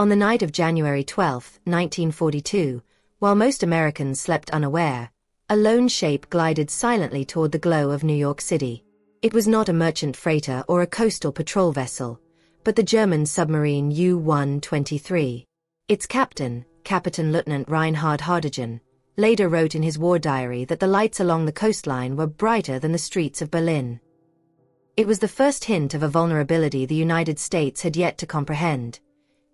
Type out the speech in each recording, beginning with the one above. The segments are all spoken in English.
On the night of January 12, 1942, while most Americans slept unaware, a lone shape glided silently toward the glow of New York City. It was not a merchant freighter or a coastal patrol vessel, but the German submarine U-123. Its captain, Captain Lieutenant Reinhard Hardigan, later wrote in his war diary that the lights along the coastline were brighter than the streets of Berlin. It was the first hint of a vulnerability the United States had yet to comprehend.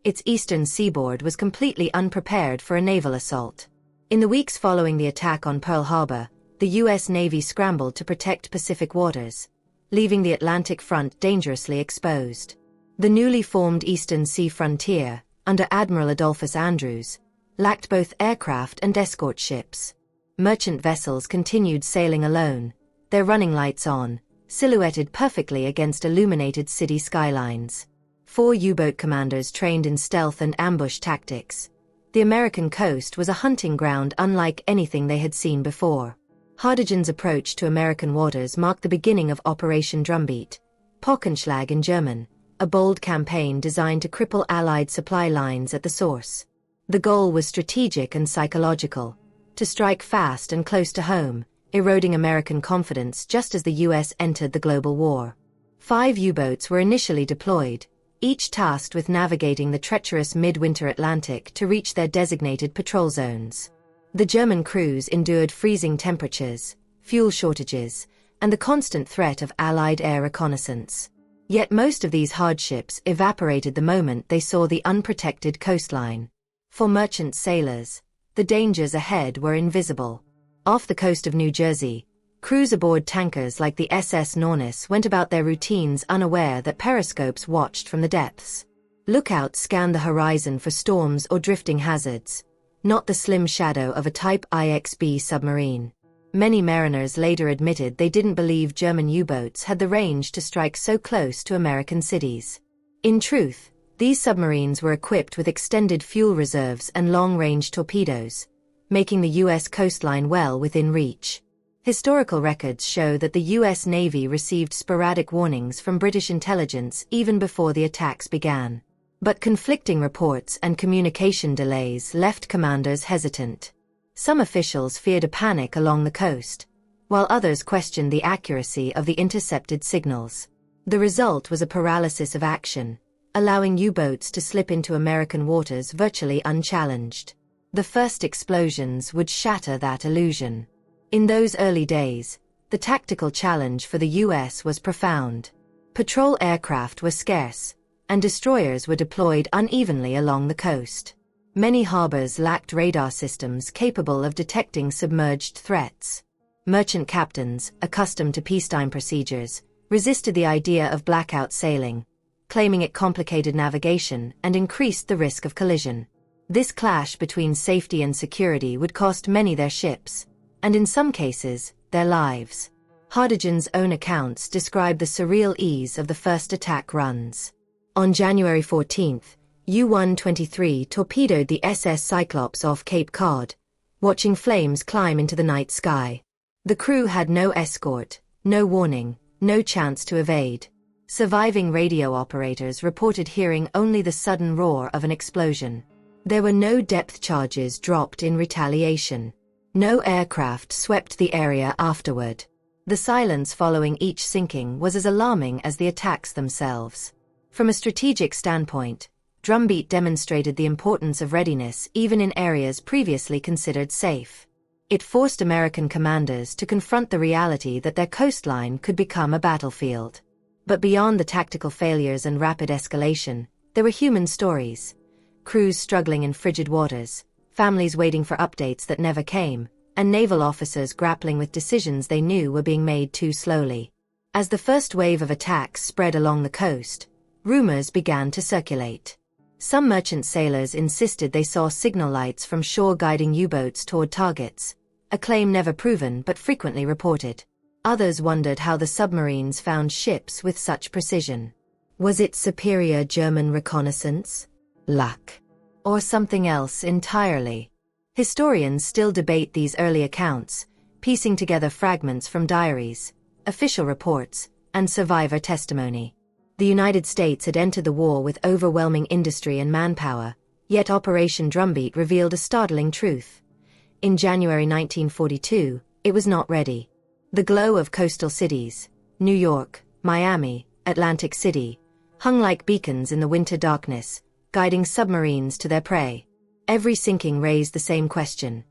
Its eastern seaboard was completely unprepared for a naval assault. In the weeks following the attack on Pearl Harbor, the U.S. Navy scrambled to protect Pacific waters, leaving the Atlantic front dangerously exposed. The newly formed Eastern Sea Frontier, under Admiral Adolphus Andrews, lacked both aircraft and escort ships. Merchant vessels continued sailing alone, their running lights on, silhouetted perfectly against illuminated city skylines. 4 U-boat commanders trained in stealth and ambush tactics. The American coast was a hunting ground unlike anything they had seen before. Hardigan's approach to American waters marked the beginning of Operation Drumbeat, Pockenschlag in German, a bold campaign designed to cripple Allied supply lines at the source. The goal was strategic and psychological, to strike fast and close to home, eroding American confidence just as the U.S. entered the global war. 5 U-boats were initially deployed, each tasked with navigating the treacherous midwinter Atlantic to reach their designated patrol zones. The German crews endured freezing temperatures, fuel shortages, and the constant threat of Allied air reconnaissance. Yet most of these hardships evaporated the moment they saw the unprotected coastline. For merchant sailors, the dangers ahead were invisible. Off the coast of New Jersey, crews aboard tankers like the SS Nornis went about their routines unaware that periscopes watched from the depths. Lookouts scanned the horizon for storms or drifting hazards, not the slim shadow of a Type IXB submarine. Many mariners later admitted they didn't believe German U-boats had the range to strike so close to American cities. In truth, these submarines were equipped with extended fuel reserves and long-range torpedoes, making the U.S. coastline well within reach. Historical records show that the U.S. Navy received sporadic warnings from British intelligence even before the attacks began. But conflicting reports and communication delays left commanders hesitant. Some officials feared a panic along the coast, while others questioned the accuracy of the intercepted signals. The result was a paralysis of action, allowing U-boats to slip into American waters virtually unchallenged. The first explosions would shatter that illusion. In those early days, the tactical challenge for the U.S. was profound. Patrol aircraft were scarce, and destroyers were deployed unevenly along the coast. Many harbors lacked radar systems capable of detecting submerged threats. Merchant captains, accustomed to peacetime procedures, resisted the idea of blackout sailing, claiming it complicated navigation and increased the risk of collision. This clash between safety and security would cost many their ships, and in some cases, their lives. Hardigan's own accounts describe the surreal ease of the first attack runs. On January 14, U-123 torpedoed the SS Cyclops off Cape Cod, watching flames climb into the night sky. The crew had no escort, no warning, no chance to evade. Surviving radio operators reported hearing only the sudden roar of an explosion. There were no depth charges dropped in retaliation. No aircraft swept the area afterward. The silence following each sinking was as alarming as the attacks themselves. From a strategic standpoint, Drumbeat demonstrated the importance of readiness even in areas previously considered safe. It forced American commanders to confront the reality that their coastline could become a battlefield. But beyond the tactical failures and rapid escalation, there were human stories. Crews struggling in frigid waters, families waiting for updates that never came, and naval officers grappling with decisions they knew were being made too slowly. As the first wave of attacks spread along the coast, rumors began to circulate. Some merchant sailors insisted they saw signal lights from shore guiding U-boats toward targets, a claim never proven but frequently reported. Others wondered how the submarines found ships with such precision. Was it superior German reconnaissance, luck, or something else entirely? Historians still debate these early accounts, piecing together fragments from diaries, official reports, and survivor testimony. The United States had entered the war with overwhelming industry and manpower, yet Operation Drumbeat revealed a startling truth. In January 1942, it was not ready. The glow of coastal cities, New York, Miami, Atlantic City, hung like beacons in the winter darkness, guiding submarines to their prey. Every sinking raised the same question.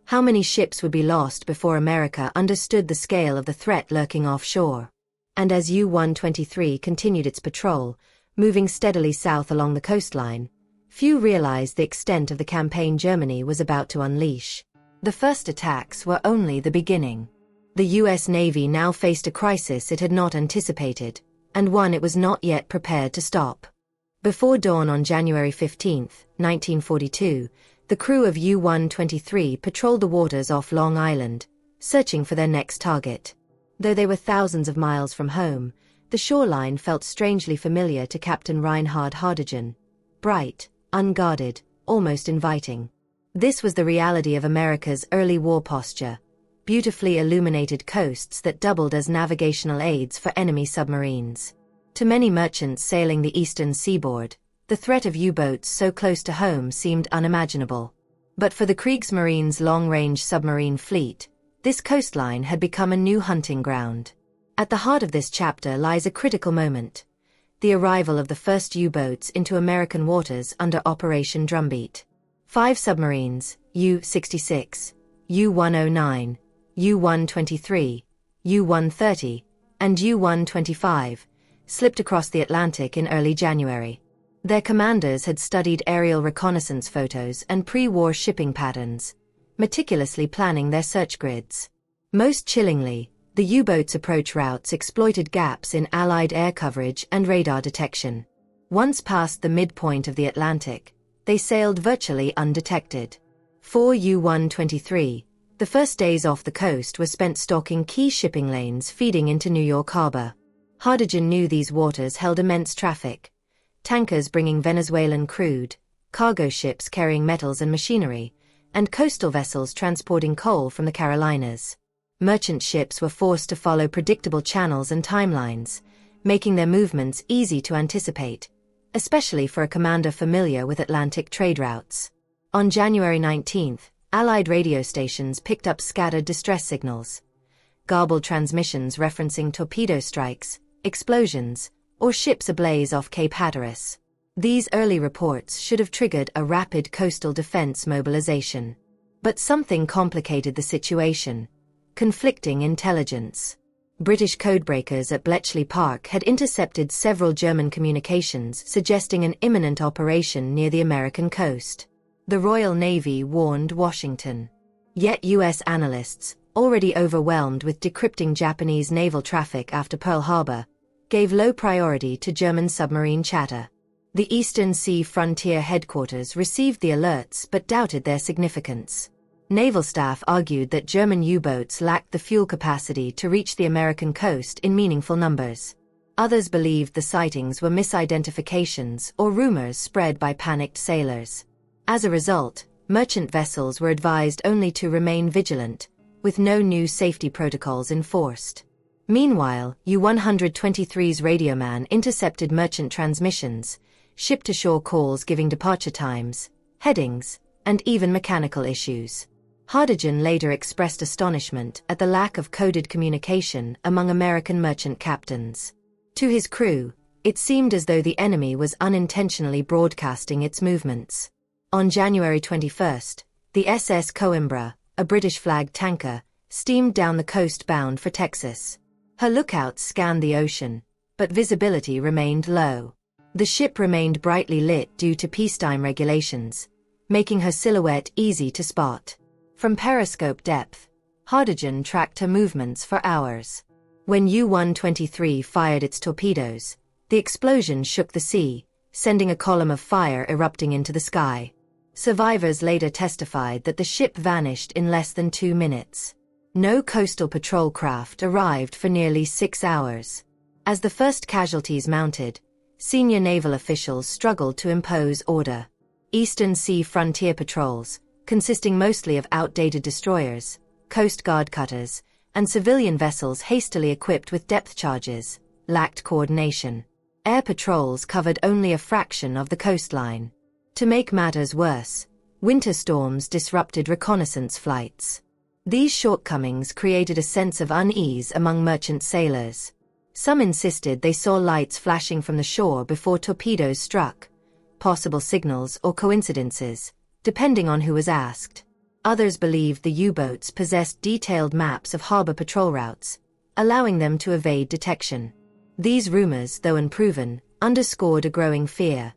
How many ships would be lost before America understood the scale of the threat lurking offshore? And as U-123 continued its patrol, moving steadily south along the coastline, few realized the extent of the campaign Germany was about to unleash. The first attacks were only the beginning. The U.S. Navy now faced a crisis it had not anticipated, and one it was not yet prepared to stop. Before dawn on January 15, 1942, the crew of U-123 patrolled the waters off Long Island, searching for their next target. Though they were thousands of miles from home, the shoreline felt strangely familiar to Captain Reinhard Hardigan. Bright, unguarded, almost inviting. This was the reality of America's early war posture: beautifully illuminated coasts that doubled as navigational aids for enemy submarines. To many merchants sailing the eastern seaboard, the threat of U-boats so close to home seemed unimaginable. But for the Kriegsmarine's long-range submarine fleet, this coastline had become a new hunting ground. At the heart of this chapter lies a critical moment: the arrival of the first U-boats into American waters under Operation Drumbeat. 5 submarines, U-66, U-109, U-123, U-130, and U-125, slipped across the Atlantic in early January. Their commanders had studied aerial reconnaissance photos and pre-war shipping patterns, meticulously planning their search grids. Most chillingly, the U-boats' approach routes exploited gaps in Allied air coverage and radar detection. Once past the midpoint of the Atlantic, they sailed virtually undetected. For U-123, the first days off the coast were spent stalking key shipping lanes feeding into New York Harbor. Hardigan knew these waters held immense traffic: tankers bringing Venezuelan crude, cargo ships carrying metals and machinery, and coastal vessels transporting coal from the Carolinas. Merchant ships were forced to follow predictable channels and timelines, making their movements easy to anticipate, especially for a commander familiar with Atlantic trade routes. On January 19, Allied radio stations picked up scattered distress signals, garbled transmissions referencing torpedo strikes, explosions, or ships ablaze off Cape Hatteras. These early reports should have triggered a rapid coastal defense mobilization. But something complicated the situation: conflicting intelligence. British codebreakers at Bletchley Park had intercepted several German communications suggesting an imminent operation near the American coast. The Royal Navy warned Washington. Yet U.S. analysts, already overwhelmed with decrypting Japanese naval traffic after Pearl Harbor, gave low priority to German submarine chatter. The Eastern Sea Frontier Headquarters received the alerts but doubted their significance. Naval staff argued that German U-boats lacked the fuel capacity to reach the American coast in meaningful numbers. Others believed the sightings were misidentifications or rumors spread by panicked sailors. As a result, merchant vessels were advised only to remain vigilant, with no new safety protocols enforced. Meanwhile, U-123's radioman intercepted merchant transmissions, ship-to-shore calls giving departure times, headings, and even mechanical issues. Hardigan later expressed astonishment at the lack of coded communication among American merchant captains. To his crew, it seemed as though the enemy was unintentionally broadcasting its movements. On January 21, the SS Coimbra, a British-flagged tanker, steamed down the coast bound for Texas. Her lookouts scanned the ocean, but visibility remained low. The ship remained brightly lit due to peacetime regulations, making her silhouette easy to spot. From periscope depth, Hardigan tracked her movements for hours. When U-123 fired its torpedoes, the explosion shook the sea, sending a column of fire erupting into the sky. Survivors later testified that the ship vanished in less than 2 minutes. No coastal patrol craft arrived for nearly 6 hours. As the first casualties mounted, senior naval officials struggled to impose order. Eastern Sea Frontier patrols, consisting mostly of outdated destroyers, Coast Guard cutters, and civilian vessels hastily equipped with depth charges, lacked coordination. Air patrols covered only a fraction of the coastline. To make matters worse, winter storms disrupted reconnaissance flights. These shortcomings created a sense of unease among merchant sailors. Some insisted they saw lights flashing from the shore before torpedoes struck, possible signals or coincidences, depending on who was asked. Others believed the U-boats possessed detailed maps of harbor patrol routes, allowing them to evade detection. These rumors, though unproven, underscored a growing fear.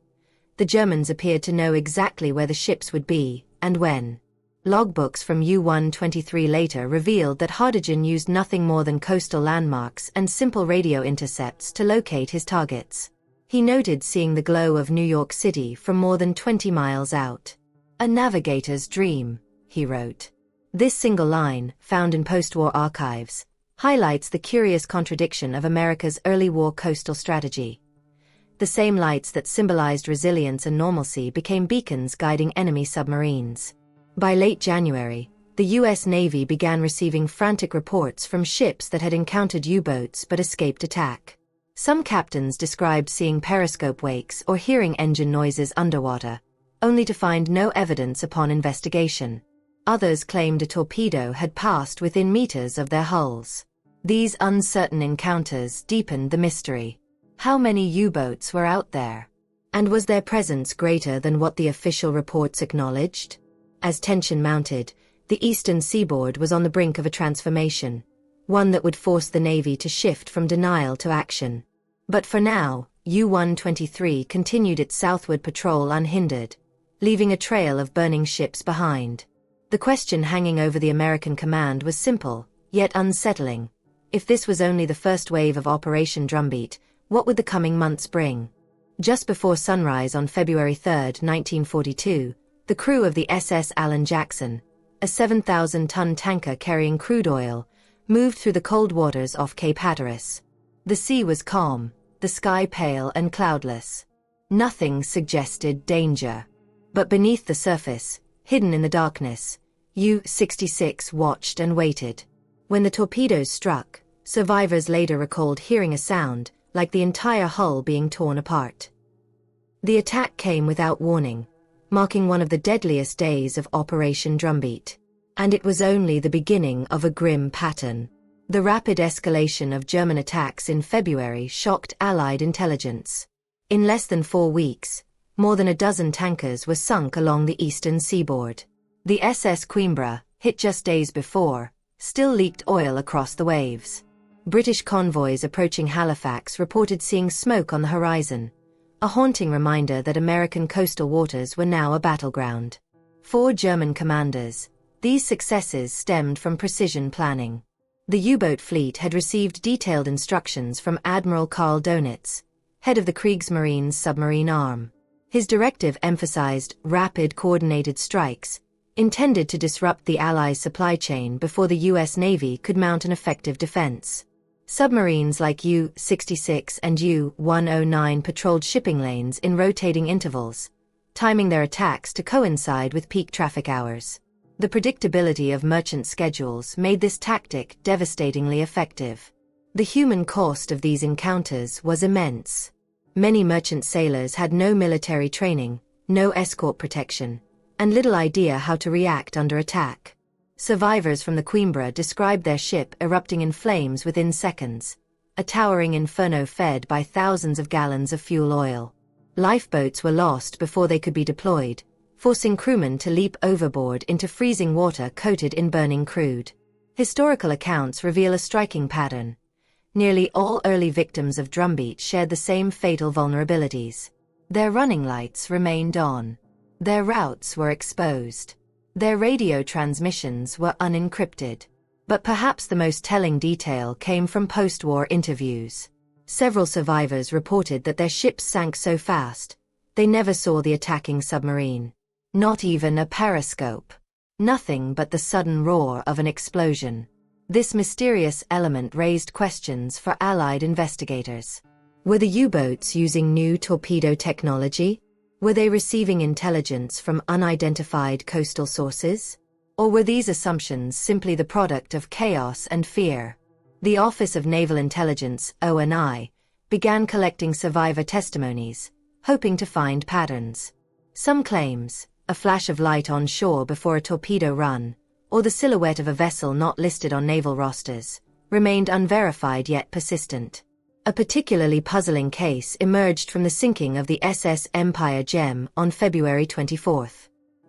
The Germans appeared to know exactly where the ships would be, and when. Logbooks from U-123 later revealed that Hardegen used nothing more than coastal landmarks and simple radio intercepts to locate his targets. He noted seeing the glow of New York City from more than 20 miles out. "A navigator's dream," he wrote. This single line, found in post-war archives, highlights the curious contradiction of America's early war coastal strategy. The same lights that symbolized resilience and normalcy became beacons guiding enemy submarines. By late January, the U.S. Navy began receiving frantic reports from ships that had encountered U-boats but escaped attack. Some captains described seeing periscope wakes or hearing engine noises underwater, only to find no evidence upon investigation. Others claimed a torpedo had passed within meters of their hulls. These uncertain encounters deepened the mystery. How many U-boats were out there? And was their presence greater than what the official reports acknowledged? As tension mounted, the eastern seaboard was on the brink of a transformation, one that would force the Navy to shift from denial to action. But for now, U-123 continued its southward patrol unhindered, leaving a trail of burning ships behind. The question hanging over the American command was simple, yet unsettling. If this was only the first wave of Operation Drumbeat, what would the coming months bring? Just before sunrise on February 3, 1942, the crew of the SS Alan Jackson, a 7,000-ton tanker carrying crude oil, moved through the cold waters off Cape Hatteras. The sea was calm, the sky pale and cloudless. Nothing suggested danger. But beneath the surface, hidden in the darkness, U-66 watched and waited. When the torpedoes struck, survivors later recalled hearing a sound, like the entire hull being torn apart. The attack came without warning, marking one of the deadliest days of Operation Drumbeat. And it was only the beginning of a grim pattern. The rapid escalation of German attacks in February shocked Allied intelligence. In less than 4 weeks, more than a dozen tankers were sunk along the eastern seaboard. The SS Coimbra, hit just days before, still leaked oil across the waves. British convoys approaching Halifax reported seeing smoke on the horizon, a haunting reminder that American coastal waters were now a battleground. For German commanders, these successes stemmed from precision planning. The U-boat fleet had received detailed instructions from Admiral Karl Donitz, head of the Kriegsmarine's submarine arm. His directive emphasized rapid coordinated strikes, intended to disrupt the Allies' supply chain before the U.S. Navy could mount an effective defense. Submarines like U-66 and U-109 patrolled shipping lanes in rotating intervals, timing their attacks to coincide with peak traffic hours. The predictability of merchant schedules made this tactic devastatingly effective. The human cost of these encounters was immense. Many merchant sailors had no military training, no escort protection, and little idea how to react under attack. Survivors from the Coimbra described their ship erupting in flames within seconds, a towering inferno fed by thousands of gallons of fuel oil. Lifeboats were lost before they could be deployed, forcing crewmen to leap overboard into freezing water coated in burning crude. Historical accounts reveal a striking pattern. Nearly all early victims of Drumbeat shared the same fatal vulnerabilities. Their running lights remained on. Their routes were exposed. Their radio transmissions were unencrypted. But perhaps the most telling detail came from post-war interviews. Several survivors reported that their ships sank so fast, they never saw the attacking submarine. Not even a periscope. Nothing but the sudden roar of an explosion. This mysterious element raised questions for Allied investigators. Were the U-boats using new torpedo technology? Were they receiving intelligence from unidentified coastal sources? Or were these assumptions simply the product of chaos and fear? The Office of Naval Intelligence, ONI, began collecting survivor testimonies, hoping to find patterns. Some claims, a flash of light on shore before a torpedo run, or the silhouette of a vessel not listed on naval rosters, remained unverified yet persistent. A particularly puzzling case emerged from the sinking of the SS Empire Gem on February 24.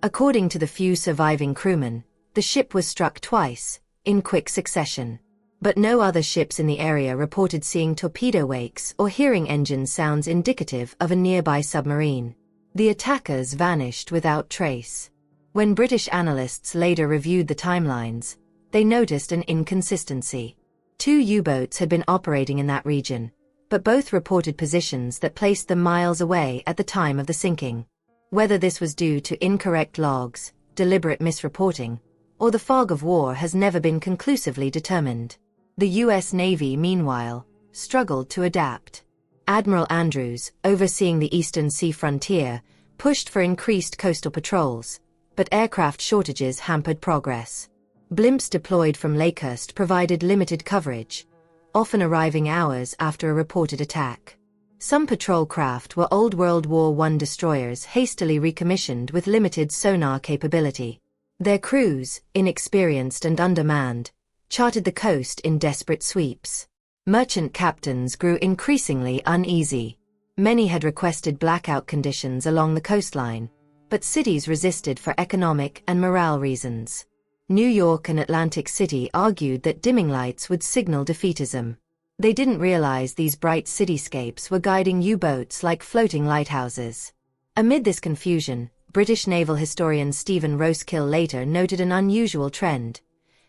According to the few surviving crewmen, the ship was struck twice, in quick succession. But no other ships in the area reported seeing torpedo wakes or hearing engine sounds indicative of a nearby submarine. The attackers vanished without trace. When British analysts later reviewed the timelines, they noticed an inconsistency. 2 U-boats had been operating in that region, but both reported positions that placed them miles away at the time of the sinking. Whether this was due to incorrect logs, deliberate misreporting, or the fog of war has never been conclusively determined. The U.S. Navy, meanwhile, struggled to adapt. Admiral Andrews, overseeing the eastern sea frontier, pushed for increased coastal patrols, but aircraft shortages hampered progress. Blimps deployed from Lakehurst provided limited coverage, often arriving hours after a reported attack. Some patrol craft were old World War I destroyers hastily recommissioned with limited sonar capability. Their crews, inexperienced and undermanned, charted the coast in desperate sweeps. Merchant captains grew increasingly uneasy. Many had requested blackout conditions along the coastline, but cities resisted for economic and morale reasons. New York and Atlantic City argued that dimming lights would signal defeatism. They didn't realize these bright cityscapes were guiding U-boats like floating lighthouses. Amid this confusion, British naval historian Stephen Rosekill later noted an unusual trend.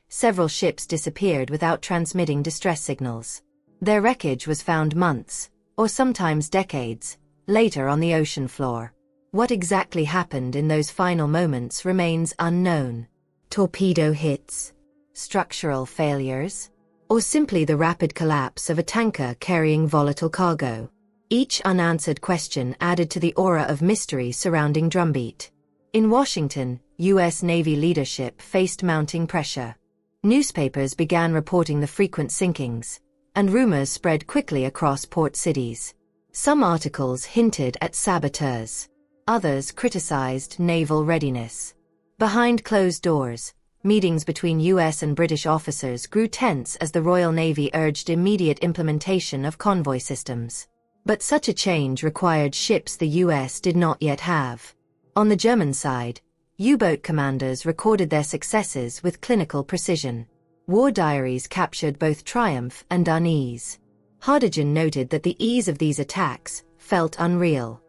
Several ships disappeared without transmitting distress signals. Their wreckage was found months, or sometimes decades, later on the ocean floor. What exactly happened in those final moments remains unknown. Torpedo hits, structural failures, or simply the rapid collapse of a tanker carrying volatile cargo. Each unanswered question added to the aura of mystery surrounding Drumbeat. In Washington, U.S. Navy leadership faced mounting pressure. Newspapers began reporting the frequent sinkings, and rumors spread quickly across port cities. Some articles hinted at saboteurs. Others criticized naval readiness. Behind closed doors, meetings between U.S. and British officers grew tense as the Royal Navy urged immediate implementation of convoy systems. But such a change required ships the U.S. did not yet have. On the German side, U-boat commanders recorded their successes with clinical precision. War diaries captured both triumph and unease. Hardigan noted that the ease of these attacks felt unreal.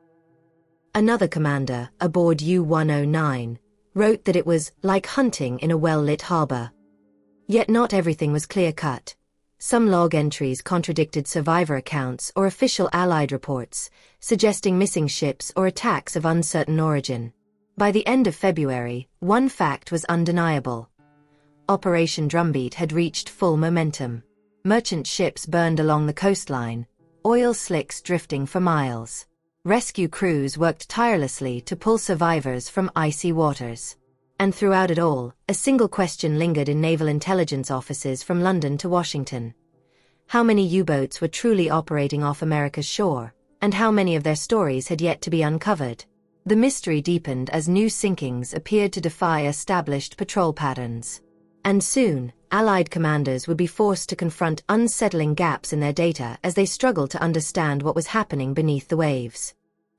Another commander, aboard U-109, wrote that it was like hunting in a well-lit harbor. Yet not everything was clear-cut. Some log entries contradicted survivor accounts or official Allied reports, suggesting missing ships or attacks of uncertain origin. By the end of February, one fact was undeniable. Operation Drumbeat had reached full momentum. Merchant ships burned along the coastline, oil slicks drifting for miles. Rescue crews worked tirelessly to pull survivors from icy waters. And throughout it all, a single question lingered in naval intelligence offices from London to Washington. How many U-boats were truly operating off America's shore, and how many of their stories had yet to be uncovered? The mystery deepened as new sinkings appeared to defy established patrol patterns. And soon, Allied commanders would be forced to confront unsettling gaps in their data as they struggled to understand what was happening beneath the waves.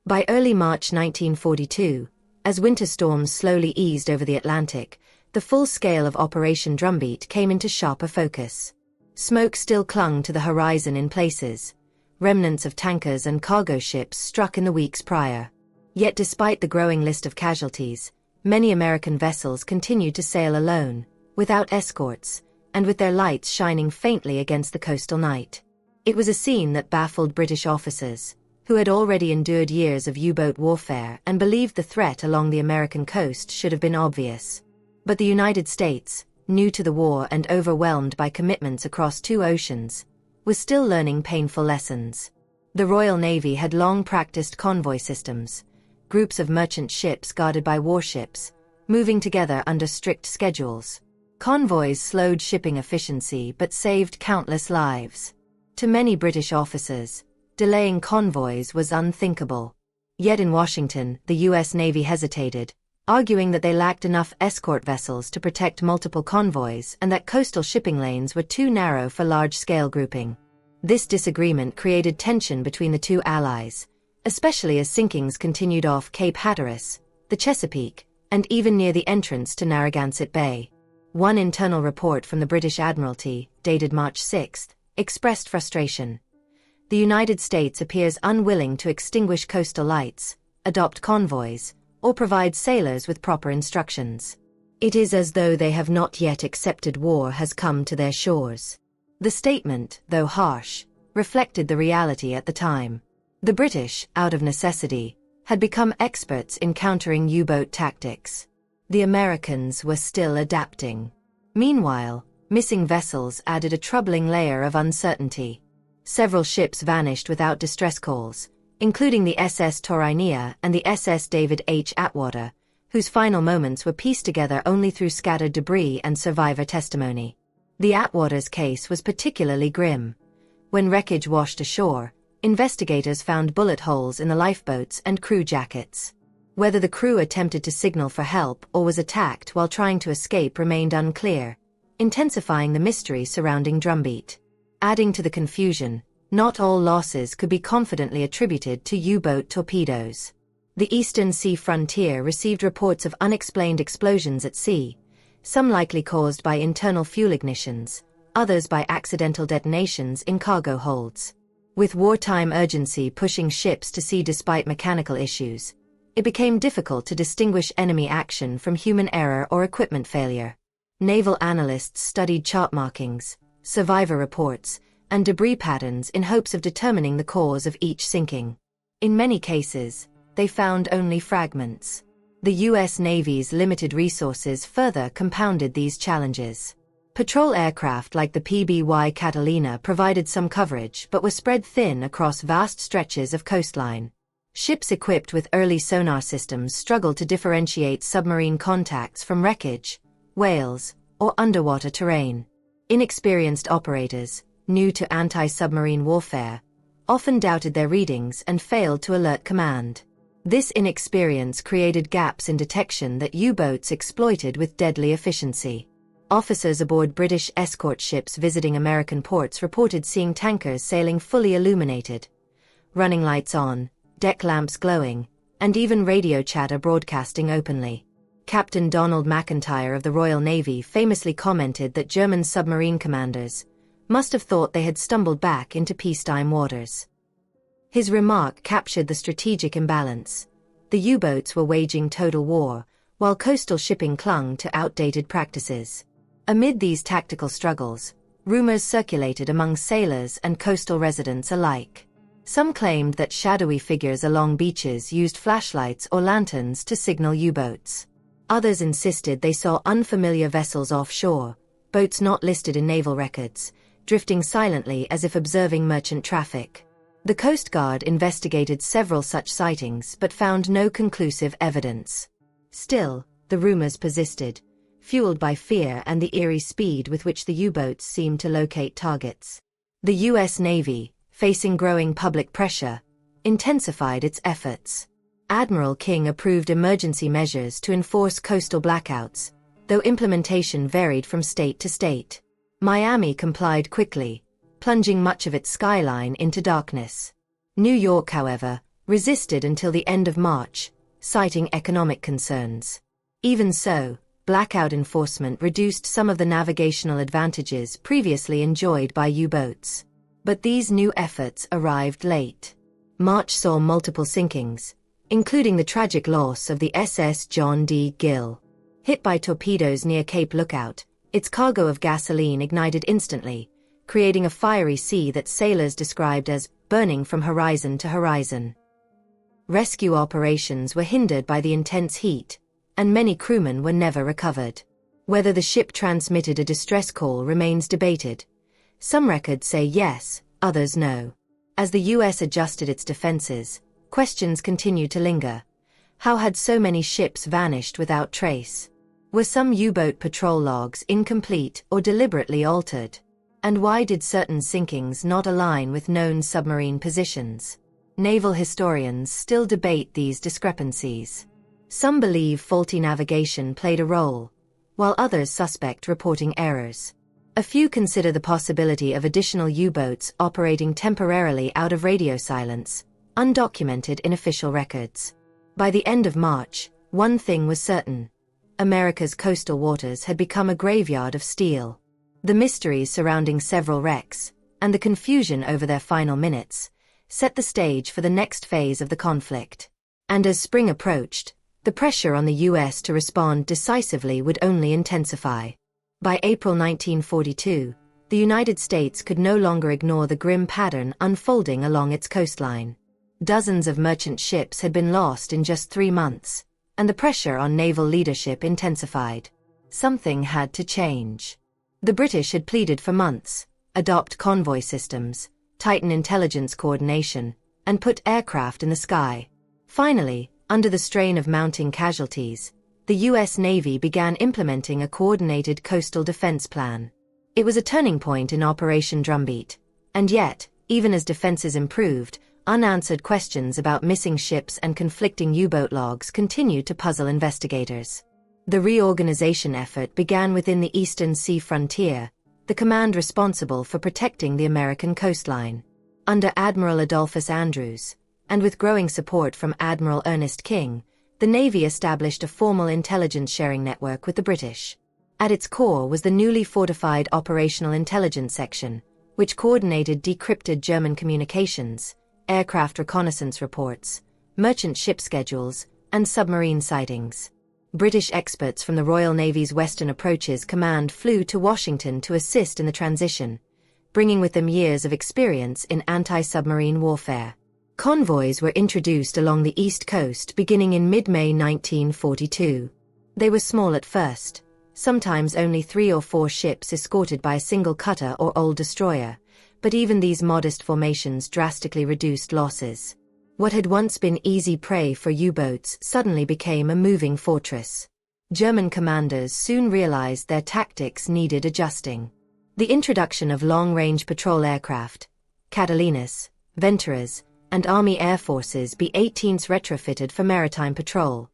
By early March 1942, as winter storms slowly eased over the Atlantic, the full scale of Operation Drumbeat came into sharper focus. Smoke still clung to the horizon in places. Remnants of tankers and cargo ships struck in the weeks prior. Yet despite the growing list of casualties, many American vessels continued to sail alone, without escorts, and with their lights shining faintly against the coastal night. It was a scene that baffled British officers, who had already endured years of U-boat warfare and believed the threat along the American coast should have been obvious. But the United States, new to the war and overwhelmed by commitments across 2 oceans, was still learning painful lessons. The Royal Navy had long practiced convoy systems, groups of merchant ships guarded by warships, moving together under strict schedules. Convoys slowed shipping efficiency but saved countless lives. To many British officers, Delaying convoys was unthinkable. Yet in Washington, the U.S. Navy hesitated, arguing that they lacked enough escort vessels to protect multiple convoys and that coastal shipping lanes were too narrow for large-scale grouping. This disagreement created tension between the two allies, especially as sinkings continued off Cape Hatteras, the Chesapeake, and even near the entrance to Narragansett Bay. One internal report from the British Admiralty, dated March 6, expressed frustration. The United States appears unwilling to extinguish coastal lights, adopt convoys, or provide sailors with proper instructions. It is as though they have not yet accepted war has come to their shores. The statement, though harsh, reflected the reality at the time. The British, out of necessity, had become experts in countering U-boat tactics. The Americans were still adapting. Meanwhile, missing vessels added a troubling layer of uncertainty. Several ships vanished without distress calls, including the SS Taurania and the SS David H. Atwater, whose final moments were pieced together only through scattered debris and survivor testimony. The Atwater's case was particularly grim. When wreckage washed ashore, investigators found bullet holes in the lifeboats and crew jackets. Whether the crew attempted to signal for help or was attacked while trying to escape remained unclear, intensifying the mystery surrounding Drumbeat. Adding to the confusion, not all losses could be confidently attributed to U-boat torpedoes. The Eastern Sea frontier received reports of unexplained explosions at sea, some likely caused by internal fuel ignitions, others by accidental detonations in cargo holds. With wartime urgency pushing ships to sea despite mechanical issues, it became difficult to distinguish enemy action from human error or equipment failure. Naval analysts studied chart markings, survivor reports, and debris patterns in hopes of determining the cause of each sinking. In many cases, they found only fragments. The U.S. Navy's limited resources further compounded these challenges. Patrol aircraft like the PBY Catalina provided some coverage but were spread thin across vast stretches of coastline. Ships equipped with early sonar systems struggled to differentiate submarine contacts from wreckage, whales, or underwater terrain. Inexperienced operators, new to anti-submarine warfare, often doubted their readings and failed to alert command. This inexperience created gaps in detection that U-boats exploited with deadly efficiency. Officers aboard British escort ships visiting American ports reported seeing tankers sailing fully illuminated, running lights on, deck lamps glowing, and even radio chatter broadcasting openly. Captain Donald McIntyre of the Royal Navy famously commented that German submarine commanders must have thought they had stumbled back into peacetime waters. His remark captured the strategic imbalance. The U-boats were waging total war, while coastal shipping clung to outdated practices. Amid these tactical struggles, rumors circulated among sailors and coastal residents alike. Some claimed that shadowy figures along beaches used flashlights or lanterns to signal U-boats. Others insisted they saw unfamiliar vessels offshore, boats not listed in naval records, drifting silently as if observing merchant traffic. The Coast Guard investigated several such sightings but found no conclusive evidence. Still, the rumors persisted, fueled by fear and the eerie speed with which the U-boats seemed to locate targets. The U.S. Navy, facing growing public pressure, intensified its efforts. Admiral King approved emergency measures to enforce coastal blackouts, though implementation varied from state to state. Miami complied quickly, plunging much of its skyline into darkness. New York, however, resisted until the end of March, citing economic concerns. Even so, blackout enforcement reduced some of the navigational advantages previously enjoyed by U-boats. But these new efforts arrived late. March saw multiple sinkings, including the tragic loss of the SS John D. Gill. Hit by torpedoes near Cape Lookout, its cargo of gasoline ignited instantly, creating a fiery sea that sailors described as burning from horizon to horizon. Rescue operations were hindered by the intense heat, and many crewmen were never recovered. Whether the ship transmitted a distress call remains debated. Some records say yes, others no. As the U.S. adjusted its defenses, questions continued to linger. How had so many ships vanished without trace? Were some U-boat patrol logs incomplete or deliberately altered? And why did certain sinkings not align with known submarine positions? Naval historians still debate these discrepancies. Some believe faulty navigation played a role, while others suspect reporting errors. A few consider the possibility of additional U-boats operating temporarily out of radio silence, undocumented in official records. By the end of March, one thing was certain: America's coastal waters had become a graveyard of steel. The mysteries surrounding several wrecks, and the confusion over their final minutes, set the stage for the next phase of the conflict. And as spring approached, the pressure on the U.S. to respond decisively would only intensify. By April 1942, the United States could no longer ignore the grim pattern unfolding along its coastline. Dozens of merchant ships had been lost in just 3 months, and the pressure on naval leadership intensified. Something had to change. The British had pleaded for months: adopt convoy systems, tighten intelligence coordination, and put aircraft in the sky. Finally, under the strain of mounting casualties, the U.S. Navy began implementing a coordinated coastal defense plan. It was a turning point in Operation Drumbeat, and yet, even as defenses improved, unanswered questions about missing ships and conflicting U-boat logs continued to puzzle investigators. The reorganization effort began within the Eastern Sea Frontier, the command responsible for protecting the American coastline. Under Admiral Adolphus Andrews, and with growing support from Admiral Ernest King, the Navy established a formal intelligence sharing network with the British. At its core was the newly fortified Operational Intelligence Section, which coordinated decrypted German communications, aircraft reconnaissance reports, merchant ship schedules, and submarine sightings. British experts from the Royal Navy's Western Approaches Command flew to Washington to assist in the transition, bringing with them years of experience in anti-submarine warfare. Convoys were introduced along the East Coast beginning in mid-May 1942. They were small at first, sometimes only 3 or 4 ships escorted by a single cutter or old destroyer, but even these modest formations drastically reduced losses. What had once been easy prey for U-boats suddenly became a moving fortress. German commanders soon realized their tactics needed adjusting. The introduction of long-range patrol aircraft, Catalinas, Venturas, and Army Air Force's B-18s retrofitted for maritime patrol,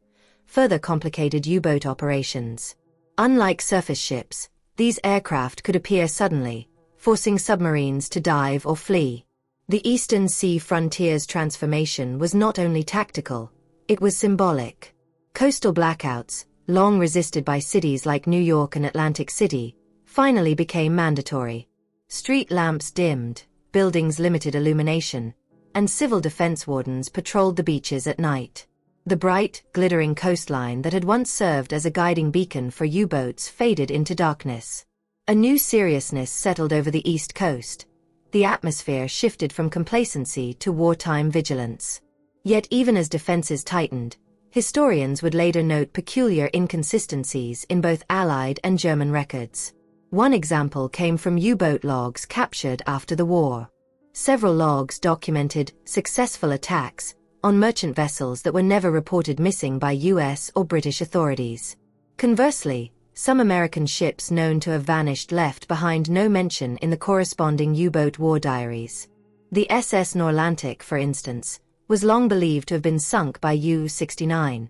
further complicated U-boat operations. Unlike surface ships, these aircraft could appear suddenly, forcing submarines to dive or flee. The Eastern Sea Frontier's transformation was not only tactical, it was symbolic. Coastal blackouts, long resisted by cities like New York and Atlantic City, finally became mandatory. Street lamps dimmed, buildings limited illumination, and civil defense wardens patrolled the beaches at night. The bright, glittering coastline that had once served as a guiding beacon for U-boats faded into darkness. A new seriousness settled over the East Coast. The atmosphere shifted from complacency to wartime vigilance. Yet even as defenses tightened, historians would later note peculiar inconsistencies in both Allied and German records. One example came from U-boat logs captured after the war. Several logs documented successful attacks on merchant vessels that were never reported missing by U.S. or British authorities. Conversely, some American ships known to have vanished left behind no mention in the corresponding U-boat war diaries. The SS Norlantic, for instance, was long believed to have been sunk by U-69,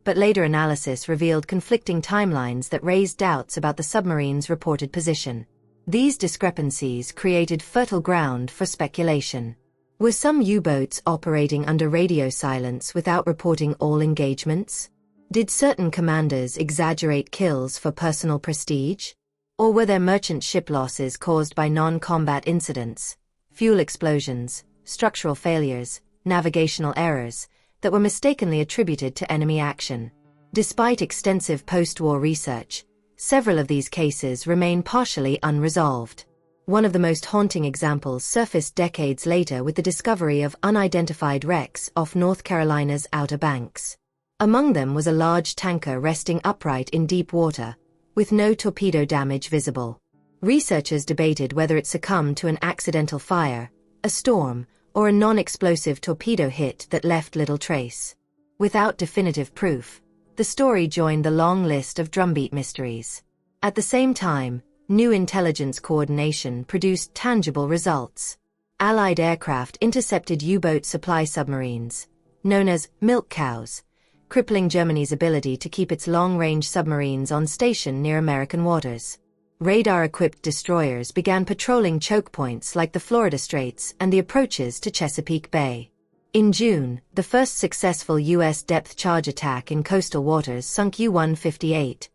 but later analysis revealed conflicting timelines that raised doubts about the submarine's reported position. These discrepancies created fertile ground for speculation. Were some U-boats operating under radio silence without reporting all engagements? Did certain commanders exaggerate kills for personal prestige? Or were there merchant ship losses caused by non-combat incidents, fuel explosions, structural failures, navigational errors, that were mistakenly attributed to enemy action? Despite extensive post-war research, several of these cases remain partially unresolved. One of the most haunting examples surfaced decades later with the discovery of unidentified wrecks off North Carolina's Outer Banks. Among them was a large tanker resting upright in deep water, with no torpedo damage visible. Researchers debated whether it succumbed to an accidental fire, a storm, or a non-explosive torpedo hit that left little trace. Without definitive proof, the story joined the long list of drumbeat mysteries. At the same time, New intelligence coordination produced tangible results. Allied aircraft intercepted U-boat supply submarines, known as milk cows, crippling Germany's ability to keep its long-range submarines on station near American waters. Radar-equipped destroyers began patrolling choke points like the Florida Straits and the approaches to Chesapeake Bay. In June, the first successful U.S. depth charge attack in coastal waters sunk U-158,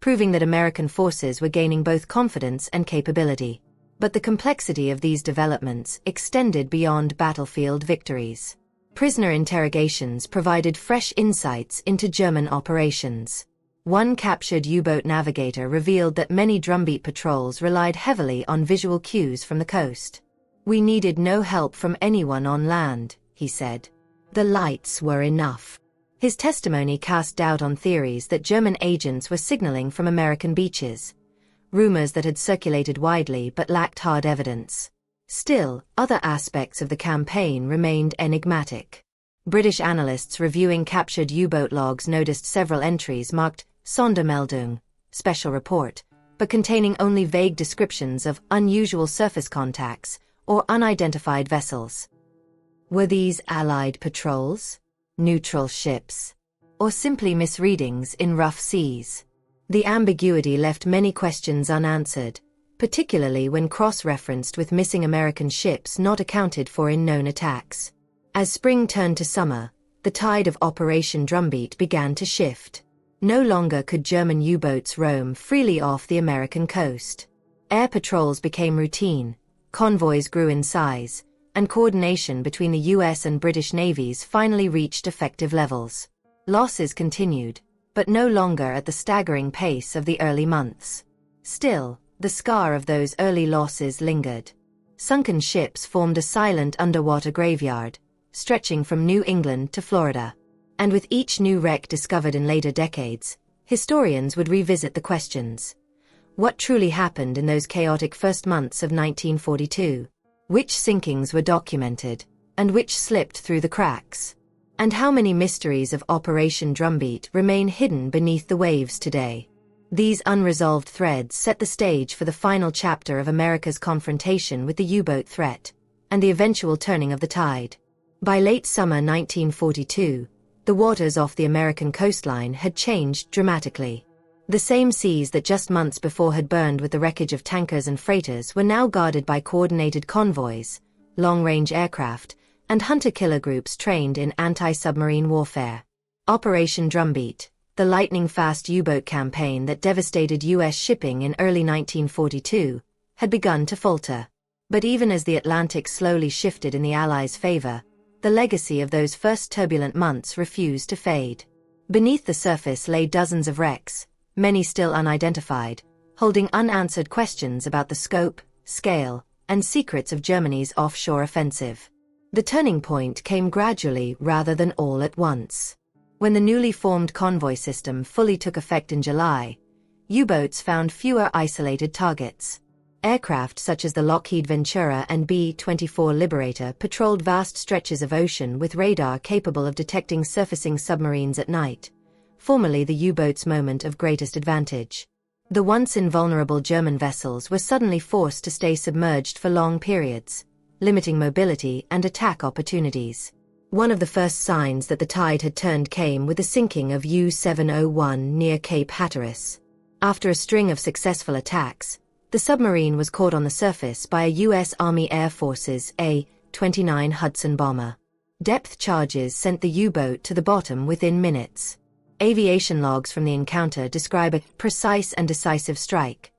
proving that American forces were gaining both confidence and capability. But the complexity of these developments extended beyond battlefield victories. Prisoner interrogations provided fresh insights into German operations. One captured U-boat navigator revealed that many drumbeat patrols relied heavily on visual cues from the coast. "We needed no help from anyone on land," he said. "The lights were enough." His testimony cast doubt on theories that German agents were signaling from American beaches, rumors that had circulated widely but lacked hard evidence. Still, other aspects of the campaign remained enigmatic. British analysts reviewing captured U-boat logs noticed several entries marked Sondermeldung, special report, but containing only vague descriptions of unusual surface contacts or unidentified vessels. Were these Allied patrols, neutral ships, or simply misreadings in rough seas? The ambiguity left many questions unanswered, particularly when cross-referenced with missing American ships not accounted for in known attacks. As spring turned to summer, the tide of Operation Drumbeat began to shift. No longer could German U-boats roam freely off the American coast. Air patrols became routine, convoys grew in size, and coordination between the U.S. and British navies finally reached effective levels. Losses continued, but no longer at the staggering pace of the early months. Still, the scar of those early losses lingered. Sunken ships formed a silent underwater graveyard, stretching from New England to Florida. And with each new wreck discovered in later decades, historians would revisit the questions. What truly happened in those chaotic first months of 1942? Which sinkings were documented, and which slipped through the cracks? And how many mysteries of Operation Drumbeat remain hidden beneath the waves today? These unresolved threads set the stage for the final chapter of America's confrontation with the U-boat threat, and the eventual turning of the tide. By late summer 1942, the waters off the American coastline had changed dramatically. The same seas that just months before had burned with the wreckage of tankers and freighters were now guarded by coordinated convoys, long-range aircraft, and hunter-killer groups trained in anti-submarine warfare. Operation Drumbeat, the lightning-fast U-boat campaign that devastated U.S. shipping in early 1942, had begun to falter. But even as the Atlantic slowly shifted in the Allies' favor, the legacy of those first turbulent months refused to fade. Beneath the surface lay dozens of wrecks, many still unidentified, holding unanswered questions about the scope, scale, and secrets of Germany's offshore offensive. The turning point came gradually rather than all at once. When the newly formed convoy system fully took effect in July, U-boats found fewer isolated targets. Aircraft such as the Lockheed Ventura and B-24 Liberator patrolled vast stretches of ocean with radar capable of detecting surfacing submarines at night, formerly the U-boat's moment of greatest advantage. The once invulnerable German vessels were suddenly forced to stay submerged for long periods, limiting mobility and attack opportunities. One of the first signs that the tide had turned came with the sinking of U-701 near Cape Hatteras. After a string of successful attacks, the submarine was caught on the surface by a U.S. Army Air Force's A-29 Hudson bomber. Depth charges sent the U-boat to the bottom within minutes. Aviation logs from the encounter describe a precise and decisive strike,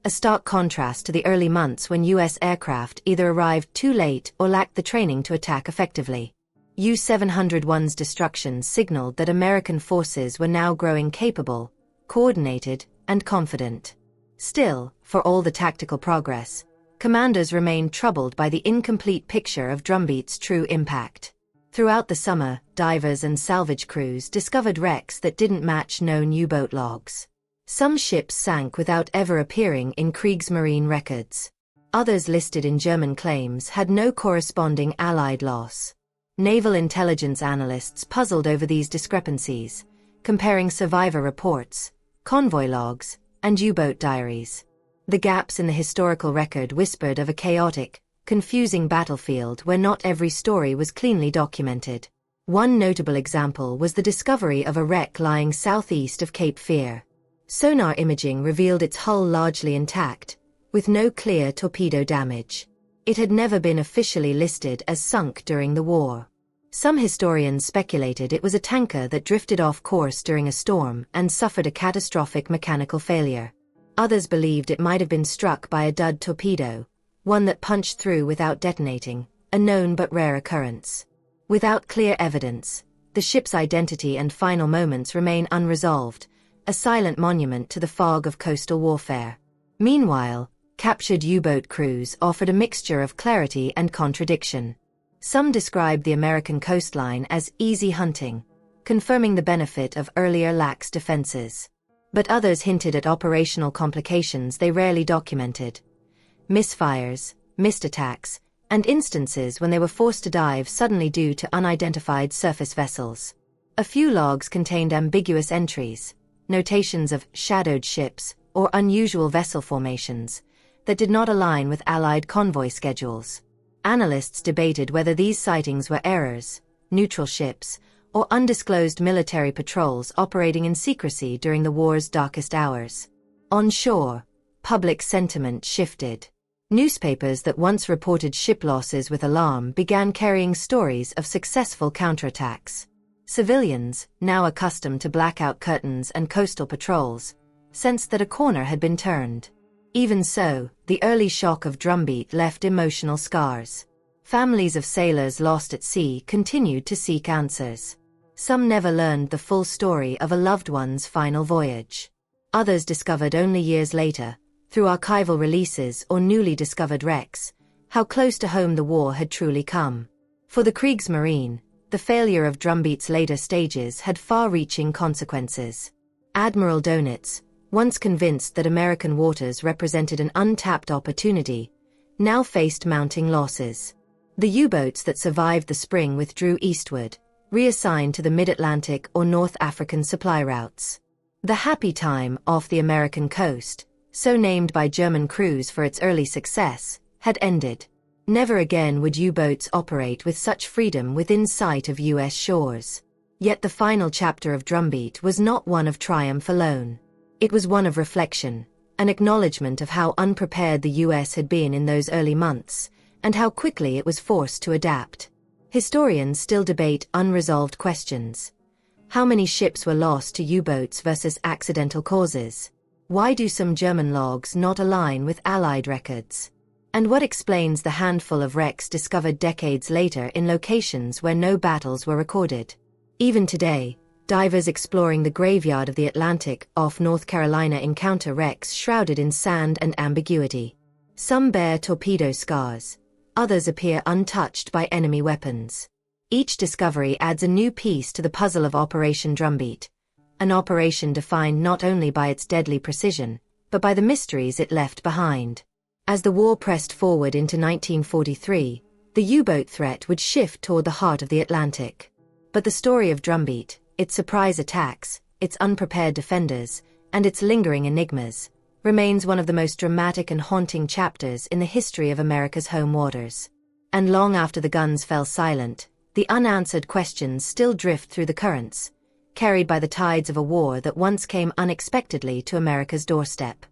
a stark contrast to the early months when U.S. aircraft either arrived too late or lacked the training to attack effectively. U-701's destruction signaled that American forces were now growing capable, coordinated, and confident. Still, for all the tactical progress, commanders remained troubled by the incomplete picture of Drumbeat's true impact. Throughout the summer, divers and salvage crews discovered wrecks that didn't match known U-boat logs. Some ships sank without ever appearing in Kriegsmarine records. Others listed in German claims had no corresponding Allied loss. Naval intelligence analysts puzzled over these discrepancies, comparing survivor reports, convoy logs, and U-boat diaries. The gaps in the historical record whispered of a chaotic, confusing battlefield where not every story was cleanly documented. One notable example was the discovery of a wreck lying southeast of Cape Fear. Sonar imaging revealed its hull largely intact, with no clear torpedo damage. It had never been officially listed as sunk during the war. Some historians speculated it was a tanker that drifted off course during a storm and suffered a catastrophic mechanical failure. Others believed it might have been struck by a dud torpedo, one that punched through without detonating, a known but rare occurrence. Without clear evidence, the ship's identity and final moments remain unresolved, a silent monument to the fog of coastal warfare. Meanwhile, captured U-boat crews offered a mixture of clarity and contradiction. Some described the American coastline as easy hunting, confirming the benefit of earlier lax defenses. But others hinted at operational complications they rarely documented. Misfires, missed attacks, and instances when they were forced to dive suddenly due to unidentified surface vessels. A few logs contained ambiguous entries, notations of shadowed ships or unusual vessel formations that did not align with Allied convoy schedules. Analysts debated whether these sightings were errors, neutral ships, or undisclosed military patrols operating in secrecy during the war's darkest hours. On shore, public sentiment shifted. Newspapers that once reported ship losses with alarm began carrying stories of successful counterattacks. Civilians, now accustomed to blackout curtains and coastal patrols, sensed that a corner had been turned. Even so, the early shock of Drumbeat left emotional scars. Families of sailors lost at sea continued to seek answers. Some never learned the full story of a loved one's final voyage. Others discovered only years later, through archival releases or newly discovered wrecks, how close to home the war had truly come. For the Kriegsmarine, the failure of Drumbeat's later stages had far-reaching consequences. Admiral Donitz, once convinced that American waters represented an untapped opportunity, now faced mounting losses. The U-boats that survived the spring withdrew eastward, reassigned to the mid-Atlantic or North African supply routes. The Happy Time off the American coast, so named by German crews for its early success, had ended. Never again would U-boats operate with such freedom within sight of U.S. shores. Yet the final chapter of Drumbeat was not one of triumph alone. It was one of reflection, an acknowledgement of how unprepared the U.S. had been in those early months, and how quickly it was forced to adapt. Historians still debate unresolved questions. How many ships were lost to U-boats versus accidental causes? Why do some German logs not align with Allied records? And what explains the handful of wrecks discovered decades later in locations where no battles were recorded? Even today, divers exploring the graveyard of the Atlantic off North Carolina encounter wrecks shrouded in sand and ambiguity. Some bear torpedo scars, others appear untouched by enemy weapons. Each discovery adds a new piece to the puzzle of Operation Drumbeat, an operation defined not only by its deadly precision, but by the mysteries it left behind. As the war pressed forward into 1943, the U-boat threat would shift toward the heart of the Atlantic. But the story of Drumbeat, its surprise attacks, its unprepared defenders, and its lingering enigmas, remains one of the most dramatic and haunting chapters in the history of America's home waters. And long after the guns fell silent, the unanswered questions still drift through the currents, carried by the tides of a war that once came unexpectedly to America's doorstep.